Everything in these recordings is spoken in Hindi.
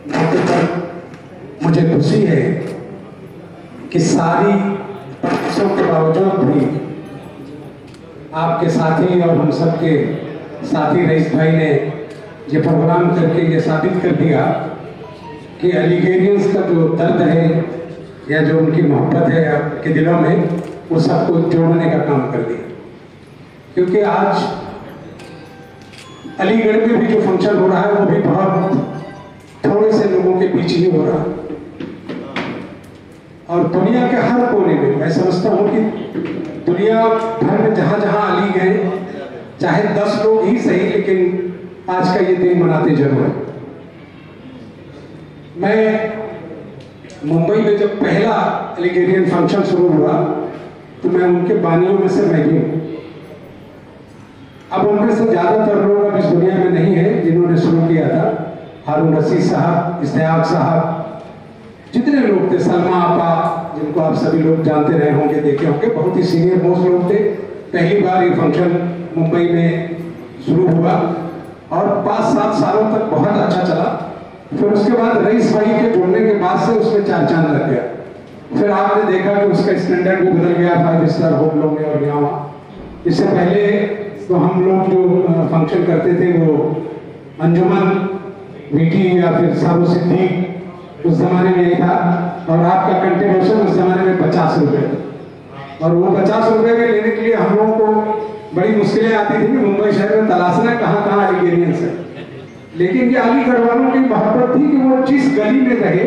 मौके पर मुझे खुशी है कि सारी प्रयासों के बावजूद भी आपके साथी और हम सब के साथी रईस भाई ने ये प्रोग्राम करके ये साबित कर दिया कि अलीगेरियंस का जो दर्द है या जो उनकी मोहब्बत है आपके दिलों में, वो सबको जोड़ने का काम कर दिया। क्योंकि आज अलीगढ़ में भी जो फंक्शन हो रहा है वो भी बहुत थोड़े से लोगों के बीच ही हो रहा है, और दुनिया के हर कोने में मैं समझता हूँ कि दुनिया भर में जहाँ जहाँ अली गए, चाहे 10 लोग ही सही, लेकिन आज का ये दिन मनाते जरूर है। मैं मुंबई में जब पहला अलीगेरियन फंक्शन शुरू हुआ तो मैं उनके बानियों में से मैं ही हूँ। अब उनमें से ज़्यादातर लोग अब इस दुनिया में नहीं है जिन्होंने शुरू किया था। हारून रशीद साहब, इश्तियाक साहब, जितने लोग थे, सलमा आपा जिनको आप सभी लोग जानते रहे होंगे, देखे होंगे, बहुत ही सीनियर मोस्ट लोग थे। पहली बार ये फंक्शन मुंबई में शुरू हुआ और 5-7 सालों तक बहुत अच्छा चला। फिर उसके बाद रईस भाई के जुड़ने के बाद से उसमें 4 चांद लग गया। फिर आपने देखा कि उसका स्टैंडर्ड भी बदल गया 5 स्टार होटलों में और यहाँ वहाँ। इससे पहले तो हम लोग जो फंक्शन करते थे वो अंजुमन मीठी या फिर सारो सिद्दीक उस जमाने में था, और आपका कंट्रीब्यूशन उस जमाने में 50 रुपये, और वो 50 रुपये में लेने के लिए हम लोगों को बड़ी मुश्किलें आती थी कि मुंबई शहर में तलाशना कहाँ कहाँ अलीगेरियंस है। लेकिन ये अलीगढ़ वालों की मोहब्बत थी कि वो जिस गली में रहे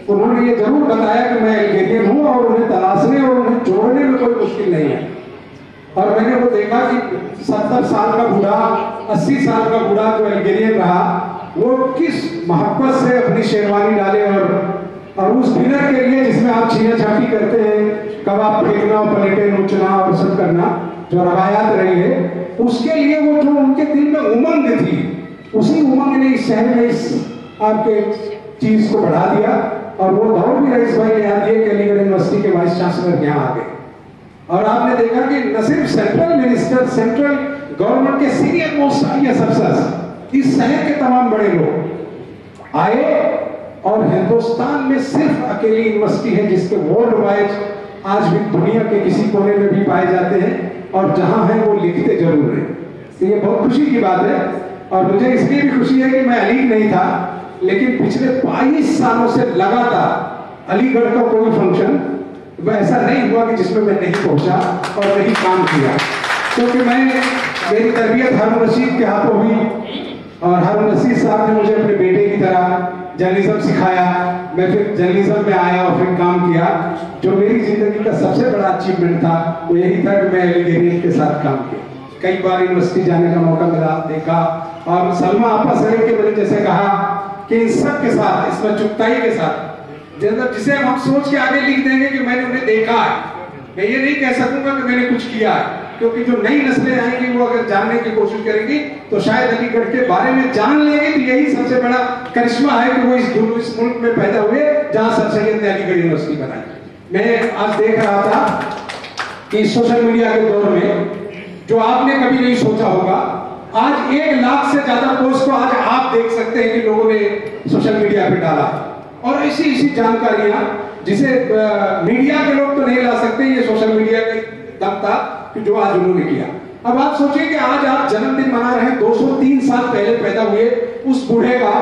उन्होंने ये जरूर बताया कि मैं अलीगेरियन हूँ, और उन्हें तलाशने और उन्हें जोड़ने में कोई मुश्किल नहीं है। और मैंने वो देखा कि 70 साल का बूढ़ा, 80 साल का बूढ़ा जो अलीगेरियन रहा, वो किस मोहब्बत से अपनी शेरवानी डाले और उस डिनर के लिए जिसमें आप छीना छाटी करते हैं, कबाब फेंकना, प्लेटें नोचना और सब करना, जो रवायात रही है, उसके लिए वो जो उनके दिल में उमंग थी, उसी उमंग ने इस शहर में इस आपके चीज को बढ़ा दिया। और वो दौर भी रईस भाई ने याद दिए कि अलीगढ़ यूनिवर्सिटी के वाइस चांसलर यहाँ आ गए, और आपने देखा कि न सिर्फ सेंट्रल मिनिस्टर, सेंट्रल गवर्नमेंट के सीनियर मोस्ट आईएएस अफसर, इस शहर के तमाम बड़े लोग आए, और हिंदुस्तान में सिर्फ अकेली यूनिवर्सिटी है जिसके वर्ल्ड वाइड आज भी दुनिया के किसी कोने में भी पाए जाते हैं, और जहां है वो लिखते जरूर हैं। तो ये बहुत खुशी की बात है, और मुझे इसलिए भी खुशी है कि मैं अली नहीं था, लेकिन पिछले 22 सालों से लगातार अलीगढ़ का कोई फंक्शन ऐसा नहीं हुआ कि जिसमें मैं नहीं पहुंचा और नहीं काम किया। क्योंकि मेरी तरबियत हारून रशीद के हाथों हुई, और हारून रशीद साहब ने मुझे अपने बेटे की तरह जर्नलिज्म सिखाया। मैं फिर जर्नलिज्म में आया और फिर काम किया। जो मेरी जिंदगी का सबसे बड़ा अचीवमेंट था वो यही था कि मैं अलीगेरियन के साथ काम किया। कई बार यूनिवर्सिटी जाने का मौका मिला, देखा, और सलमा आपा सलीम के मैंने जैसे कहा कि इन सब के साथ, इसमें चुगताई के साथ, जिसे हम सोच के आगे लिख देंगे कि मैंने उन्हें देखा है, मैं ये नहीं कह सकूंगा कि मैंने कुछ किया है, क्योंकि जो नई नस्लें आएंगी वो अगर जानने की कोशिश करेंगी तो शायद अलीगढ़ के बारे में जान लेंगे। तो यही सबसे बड़ा करिश्मा है कि वो इस मुल्क में पैदा हुए जहां सर सैयद ने अलीगढ़ यूनिवर्सिटी बनाई। मैं आज देख रहा था कि सोशल मीडिया के दौर में जो आपने कभी नहीं सोचा होगा, आज 1 लाख से ज्यादा पोस्ट को आज आप देख सकते हैं कि लोगों ने सोशल मीडिया पे डाला, और ऐसी जानकारियां जिसे मीडिया के लोग तो नहीं ला सकते, ये सोशल मीडिया का दम था कि जो आज उन्होंने किया। अब आप सोचिए कि आज आप जन्मदिन मना रहे हैं 203 साल पहले पैदा हुए उस बूढ़े का,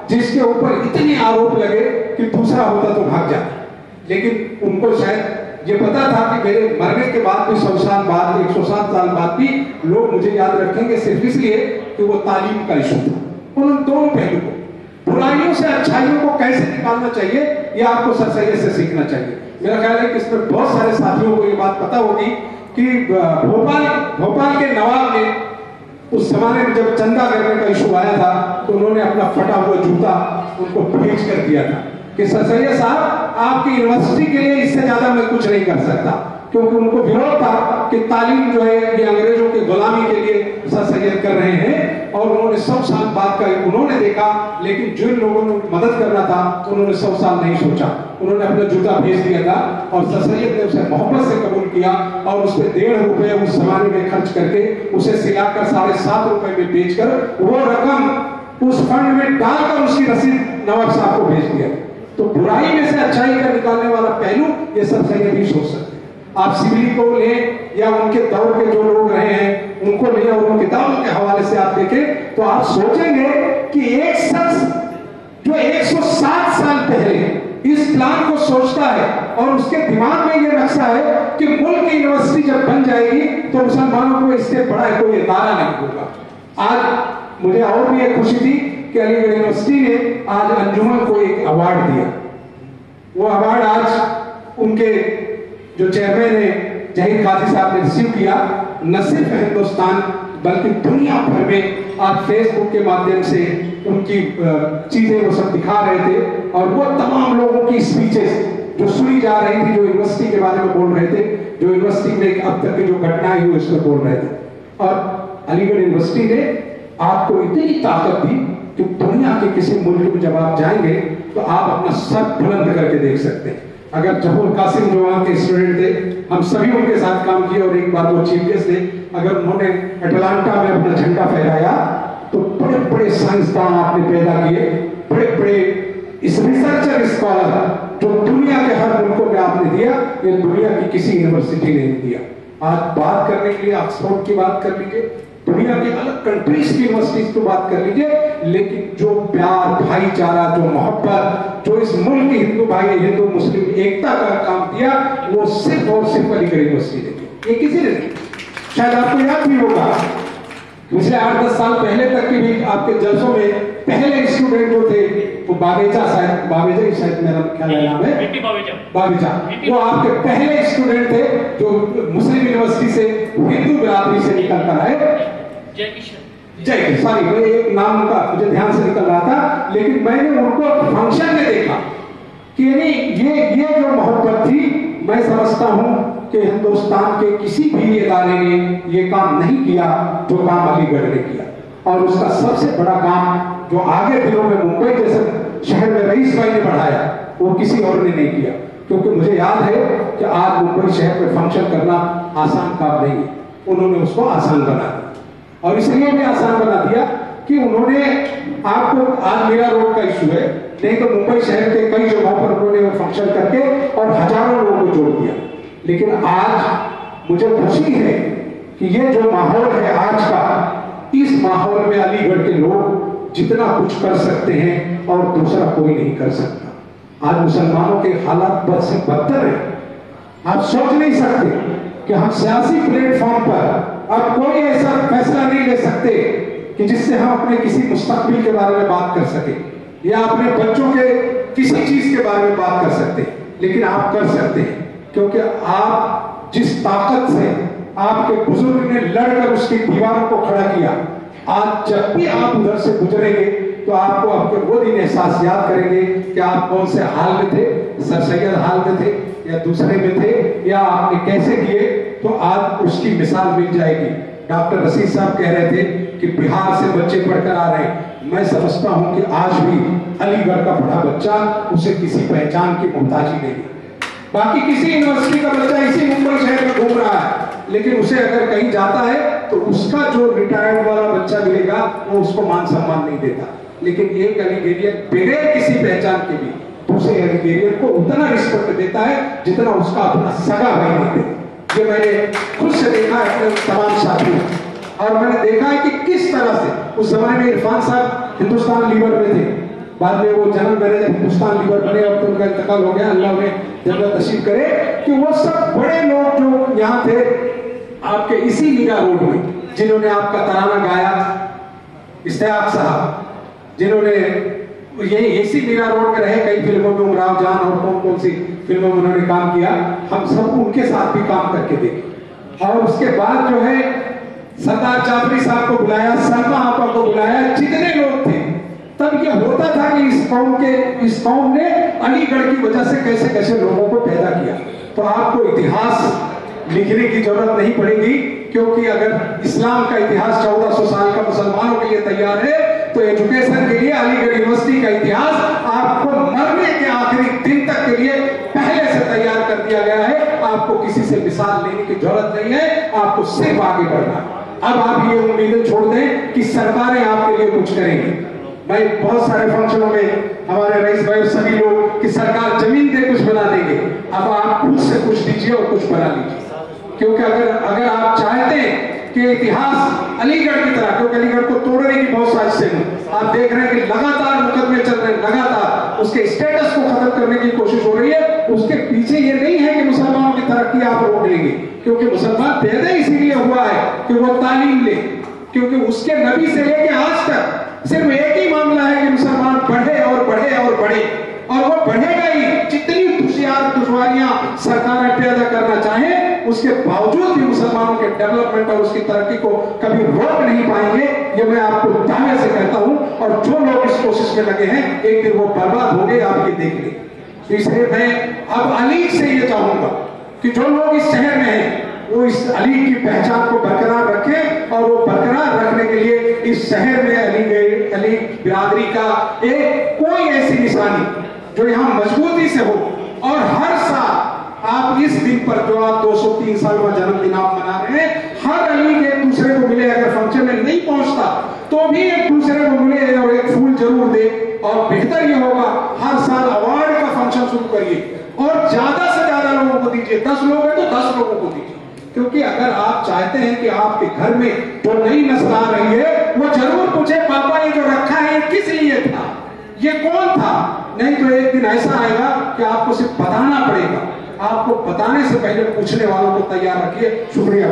जिसके ऊपर इतने आरोप लगे कि दूसरा होता तो भाग जाता, लेकिन उनको शायद ये पता था कि मेरे मरने के बाद भी 100 साल बाद, 107 साल बाद भी लोग मुझे याद रखेंगे, सिर्फ इसलिए कि वो तालीम का इशू था। उन दोनों पहलू को, बुराइयों से अच्छाइयों को कैसे निकालना चाहिए, ये आपको सर सैयद से सीखना चाहिए। मेरा ख्याल है कि इसमें बहुत सारे साथियों को ये बात पता होगी कि भोपाल के नवाब ने उस जमाने में जब चंदा करने का इशू आया था तो उन्होंने अपना फटा हुआ जूता उनको भेज कर दिया था कि सर सैयद साहब, आपकी यूनिवर्सिटी के लिए इससे ज्यादा मैं कुछ नहीं कर सकता, क्योंकि उनको विरोध था कि तालीम जो है ये अंग्रेजों की गुलामी के लिए सर सैयद कर रहे हैं। और उन्होंने 100 साल बाद का उन्होंने देखा, लेकिन जिन लोगों ने मदद करना था उन्होंने 100 साल नहीं सोचा, उन्होंने अपना जूता भेज दिया था, और सर सैयद ने उसे मोहब्बत से कबूल किया, और उस पर 1.5 रुपए उस जमाने में खर्च करके उसे सिलाकर 7.5 रुपए में बेचकर वो रकम उस फंड में डालकर उसकी रसीद नवाब साहब को भेज दिया। तो बुराई में से अच्छाई का निकालने वाला पहलू ये सब सही नहीं सोच सकते। आप सिविली को लें या उनके दौर के जो लोग रहे हैं उनको लें और उनकी किताबों के हवाले से आप देखें तो आप सोचेंगे कि एक शख्स जो 107 साल पहले इस प्लान को सोचता है और उसके दिमाग में ये नक्शा है कि मुल्क की यूनिवर्सिटी जब बन जाएगी तो मुसलमानों को इससे बड़ा कोई इदारा नहीं होगा। आज मुझे और भी एक खुशी थी कि अलीगढ़ यूनिवर्सिटी ने आज अंजुमन को एक अवार्ड दिया। वो अवार्ड आज उनके जो चेयरमैन है जहीर काजी साहब ने रिसीव किया। न सिर्फ हिंदुस्तान बल्कि दुनिया भर में आज फेसबुक के माध्यम से उनकी चीजें वो सब दिखा रहे थे और वो तमाम लोगों की स्पीचेस जो सुनी जा रही थी, जो यूनिवर्सिटी के बारे में बोल रहे थे, जो यूनिवर्सिटी में अब तक की जो घटनाएं हुई उस पर बोल रहे थे। और अलीगढ़ यूनिवर्सिटी ने आपको इतनी ताकत दी कि दुनिया के किसी मुल्क में जब आप जाएंगे तो आप अपना सर बुलंद करके देख सकते हैं। अगर जहूर कासिम जो वहां के स्टूडेंट थे, हम सभी उनके साथ काम किए और एक बार वो चीफ गेस्ट थे, अगर उन्होंने अटलांटा में अपना झंडा फहराया तो बड़े बड़े साइंसदान आपने पैदा किए, बड़े बड़े इस रिसर्चर स्कॉलर जो दुनिया के हर मुल्कों में आपने दिया, ये दुनिया की किसी यूनिवर्सिटी ने नहीं दिया। आज बात करने के लिए ऑक्सफोर्ड की बात कर लीजिए, दुनिया की अलग कंट्रीज की यूनिवर्सिटीज की बात कर लीजिए, लेकिन जो प्यार, भाईचारा, जो मोहब्बत, जो इस मुल्क की हिंदू भाई हिंदू मुस्लिम एकता का काम दिया, वो सिर्फ और सिर्फ अलीगढ़ यूनिवर्सिटी ने किया। ये किसी ने नहीं। शायद आपको याद भी होगा पिछले 8-10 साल पहले तक की भी आपके जलसों में पहले स्टूडेंट जो थे वो बावेजा शायद मेरा ख्याल है नाम है बावेजा, वो आपके पहले स्टूडेंट थे जो मुस्लिम यूनिवर्सिटी से हिंदू बिरादरी से निकल कर आए। जय किशन, सॉरी मैं एक नाम उनका मुझे ध्यान से निकल रहा था, लेकिन मैंने उनको फंक्शन में देखा कि यानी ये जो मोहब्बत थी, मैं समझता हूं कि हिंदुस्तान के किसी भी इदारे ने ये काम नहीं किया जो काम अलीगढ़ ने किया। और उसका सबसे बड़ा काम जो आगे दिनों में मुंबई जैसे शहर में रईस भाई ने बढ़ाया, वो किसी और ने नहीं किया। क्योंकि मुझे याद है कि आज मुंबई शहर में फंक्शन करना आसान काम नहीं है, उन्होंने उसको आसान बना दिया। और इसलिए भी आसान बना दिया कि उन्होंने आपको आज मीरा रोड का इशू है, नहीं तो मुंबई शहर के कई जगहों पर उन्होंने वो फंक्शन करके और हजारों लोगों को जोड़ दिया। लेकिन आज मुझे खुशी है कि ये जो माहौल है आज का, इस माहौल में अलीगढ़ के लोग जितना कुछ कर सकते हैं और दूसरा कोई नहीं कर सकता। आज मुसलमानों के हालात बद से बदतर है। आप सोच नहीं सकते कि हम सियासी प्लेटफॉर्म पर अब कोई ऐसा फैसला नहीं ले सकते कि जिससे हम अपने किसी मुस्तकबिल के बारे में बात कर सके या अपने बच्चों के किसी चीज के बारे में बात कर सकते हैं। लेकिन आप कर सकते हैं क्योंकि आप जिस ताकत से आपके बुजुर्ग ने लड़कर उसकी दीवारों को खड़ा किया, आज जब भी आप उधर से गुजरेंगे तो आपको आपके वो दिन एहसास याद करेंगे कि आप कौन से हाल में थे, सर सैयद हाल में थे या दूसरे में थे, या आपने कैसे किए, तो आज उसकी मिसाल मिल जाएगी। डॉक्टर रशीद साहब कह रहे थे कि बिहार से बच्चे पढ़कर आ रहे हैं। मैं समझता हूं कि आज भी अलीगढ़ का बड़ा बच्चा उसे किसी पहचान की मोहताजी नहीं। बाकी किसी यूनिवर्सिटी का बच्चा इसी मुंबई शहर में घूम रहा है, लेकिन उसे अगर कहीं जाता है तो उसका जो रिटायर्ड वाला बच्चा मिलेगा वो उसको मान सम्मान नहीं देता। लेकिन एक अलीगढ़ियन बगैर किसी पहचान के भी दूसरे अलीगढ़ियन को उतना रिस्पेक्ट देता है जितना उसका अपना सगा भाई नहीं देता। ये मैंने खुद से देखा है अपने तमाम साथियों, और मैंने देखा है कि किस तरह से उस जमाने में इरफान साहब हिंदुस्तान लीवर में थे, बाद में वो जनरल मैनेजर हिंदुस्तान लीवर बने, अब तो उनका इंतकाल हो गया, अल्लाह उन्हें जन्नत नसीब करे। कि वो सब बड़े लोग जो यहाँ थे आपके इसी मीरा रोड में, जिन्होंने आपका तराना गाया, इश्तियाक साहब जिन्होंने यही इसी मीरा रोड में रहे, कई फिल्मों में उमराव जान और कौन कौन सी फिल्मों में उन्होंने काम किया, हम सब उनके साथ भी काम करके देखे। और उसके बाद जो है सरदार जाफरी साहब को बुलाया, सलमा आपा को बुलाया, जितने लोग थे, तब ये होता था कि इस कौम ने अलीगढ़ की वजह से कैसे कैसे लोगों को पैदा किया। तो आपको इतिहास लिखने की जरूरत नहीं पड़ेगी, क्योंकि अगर इस्लाम का इतिहास 1400 साल का मुसलमानों के लिए तैयार है, तो एजुकेशन के लिए अलीगढ़ यूनिवर्सिटी का इतिहास आपको मरने के आखिरी दिन तक के लिए पहले से तैयार कर दिया गया है। आपको किसी से मिसाल लेने की जरूरत नहीं है, आपको सिर्फ आगे बढ़ना। अब आप ये उम्मीदें छोड़ दें कि सरकारें आपके लिए कुछ करेंगी। मैं बहुत सारे फंक्शनों में हमारे रईस भाई और सभी लोग कि सरकार जमीन दे कुछ बना देंगे, अब आप खुद से कुछ दीजिए और कुछ बना लीजिए। क्योंकि अगर आप चाहते हैं कि इतिहास अलीगढ़ की तरह, क्योंकि अलीगढ़ को तोड़ने की बहुत साजिशें हैं, आप देख रहे हैं कि लगातार मुकदमे चल रहे हैं, लगातार उसके स्टेटस को खत्म करने की कोशिश हो रही है। उसके पीछे ये नहीं है कि मुसलमानों की तरक्की आप रोक लेंगे, क्योंकि मुसलमान पैदा इसीलिए हुआ है कि वो तालीम ले, क्योंकि उसके नबी से लेके आज तक सिर्फ एक ही मामला है कि मुसलमान बढ़े और बढ़े और बढ़े, और वो बढ़ेगा ही। जितनी दुश्वारियां सरकारें पैदा करना चाहें, उसके बावजूद भी मुसलमानों के डेवलपमेंट और उसकी तरक्की को कभी रोक नहीं पाएंगे, ये मैं आपको दावे से कहता हूं। और जो लोग इस कोशिश में लगे हैं, एक दिन वो बर्बाद होंगे, आप ये देख लें। इसलिए मैं अब अली से ये चाहूंगा कि जो लोग इस शहर में हैं, वो इस अली की पहचान को बरकरार रखें, और वो बरकरार रखने के लिए इस शहर में अली बिरादरी का एक कोई ऐसी निशानी जो यहाँ मजबूती से हो। और हर साल आप इस दिन पर जो आप 203 साल का जन्मदिन आप मना रहे हैं, हर अली के एक दूसरे को मिले। अगर फंक्शन में नहीं पहुंचता तो भी एक दूसरे को मिले और एक फूल जरूर दे। और बेहतर ये होगा, हर साल अवार्ड का फंक्शन शुरू करिए और ज्यादा से ज्यादा लोगों को दीजिए। 10 लोग हैं तो 10 लोगों को दीजिए, क्योंकि अगर आप चाहते हैं कि आपके घर में जो नई नस्ल आ रही है, वो जरूर पूछे पापा ये जो रखा है ये किस लिए था, ये कौन था। नहीं तो एक दिन ऐसा आएगा कि आपको सिर्फ बताना पड़ेगा। आपको बताने से पहले पूछने वालों को तैयार रखिए। शुक्रिया।